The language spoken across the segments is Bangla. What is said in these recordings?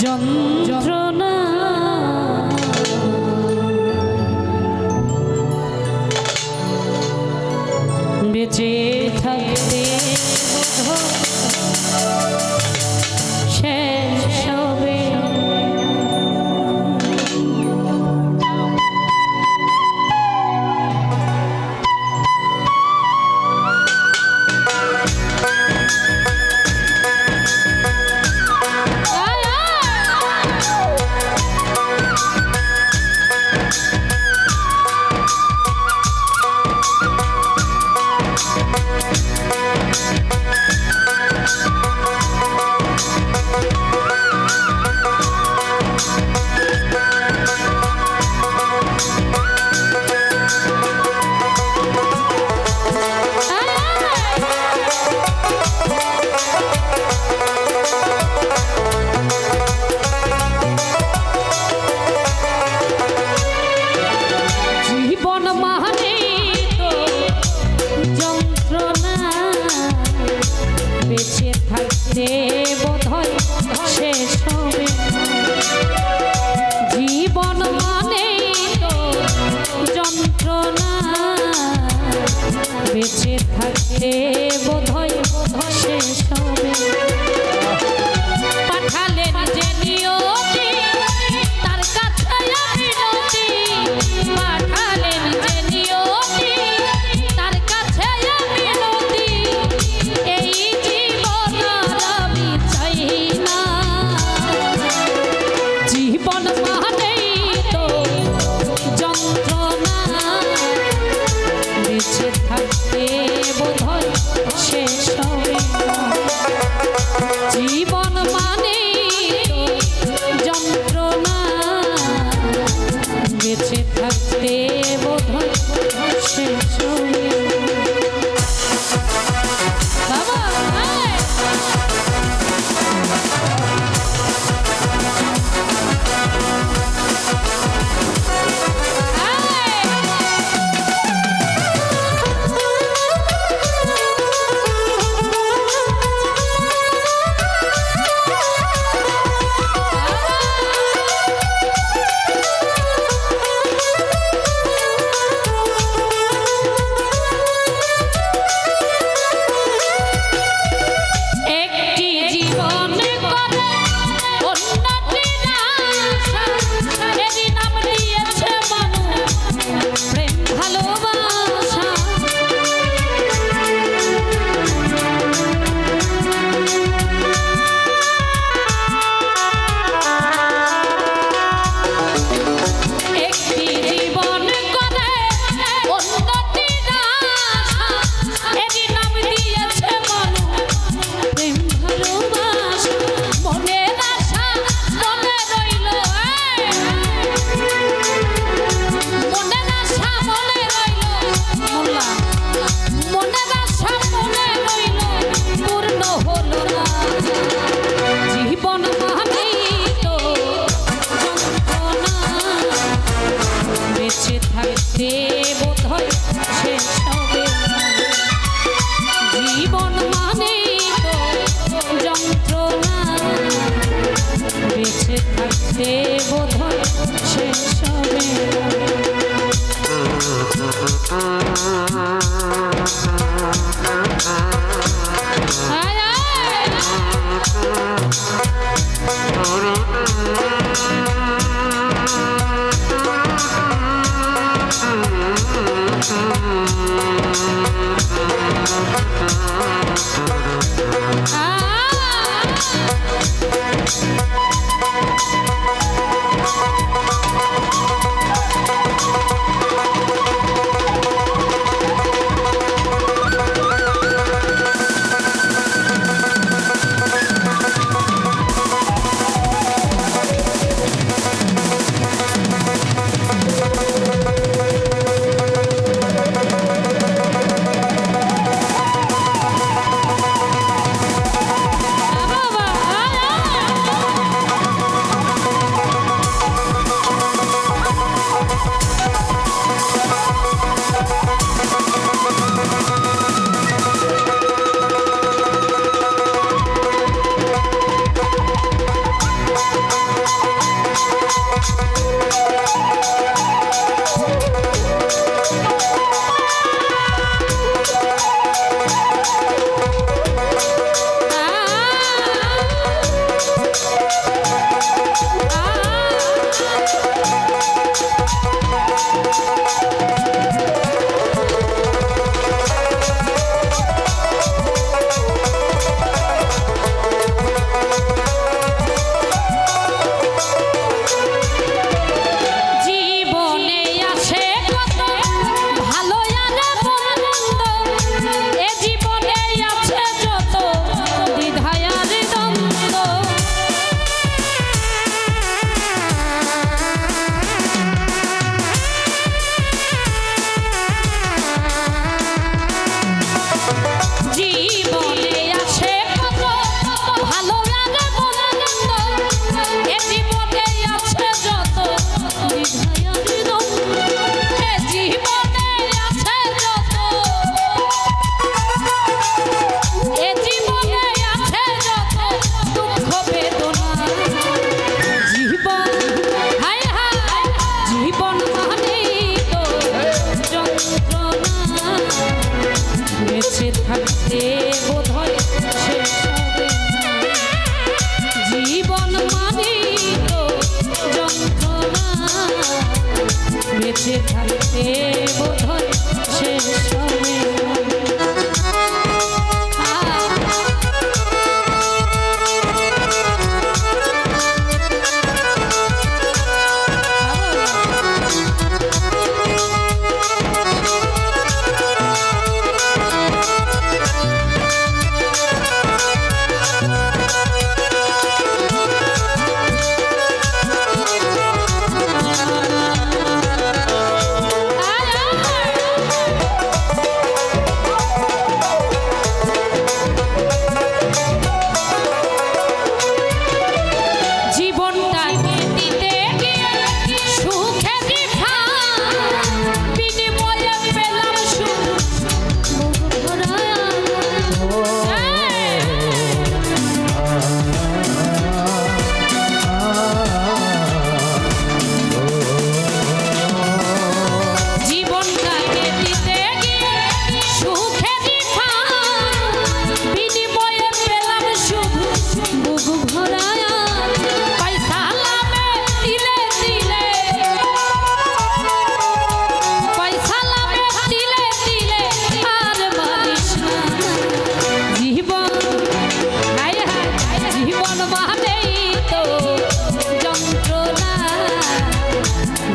যন্ত্রণা বেঁচে থাকতে শেষ হবে। বেঁচে থাকতে বোধহয় শেষ হবে। জীবন মানে তো যন্ত্রণা, বেঁচে থাকতে বোধহয় শেষ হবে। পাঠালেন যে নিয়তি তার কাছে আমি নতি, পাঠালেন যে নিয়তি তার কাছে আমি নতি। এই জীবন আমি চাই না, জীবন মানেই তো যন্ত্রণা, বেঁচে থাকতে বোধহয় শেষ হবে। জীবন মানেই তো যন্ত্রণা, বেঁচে থাকতে বোধহয় শেষ হবে। বাবা থাকতে বোধহয় শেষ হবে। জীবন মানেই তো যন্ত্রণা, বেঁচে থাকতে বোধহয় শেষ হবে। বেঁচে থাকতে বোধহয় শেষ হবে না। জীবন মানে তো যন্ত্রণা, বেঁচে থাকতে বোধহয় শেষ হবে না।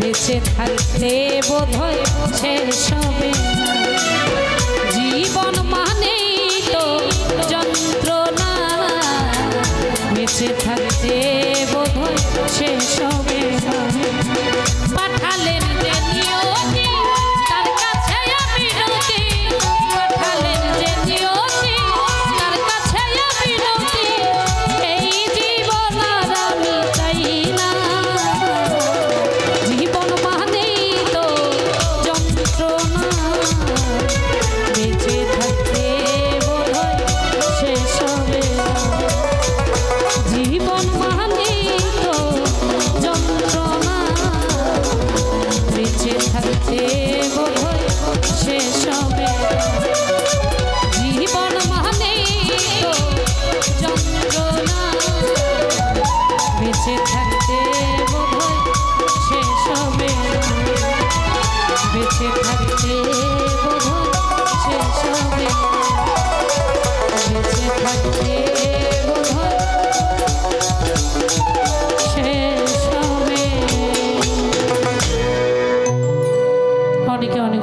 বেঁচে থাকতে বোধহয় শেষ হবে না। জীবন মানেই তো যন্ত্রণা, বেঁচে থাকতে বোধহয় শেষ হবে না। পাঠালেন যে নিয়তি তার কাছে আমি রতি, পাঠালেন যে নিয়তি তার কাছে আমি রতি, এই জীবন আর আমি চাই না। জীবন মানেই তো যন্ত্রণা, বেঁচে থাকতে বোধহয় শেষ হবে না। জীবন মানেই তো যন্ত্রণা, বেঁচে থাকতে বোধহয় শেষ হবে না। জীবন মানেই তো যন্ত্রণা, বেঁচে থাকতে বোধহয় শেষ হবে না। বেঁচে থাকতে বোধহয় শেষ হবে না। বেঁচে থাকতে বোধহয় শেষ হবে। অনেকে অনেক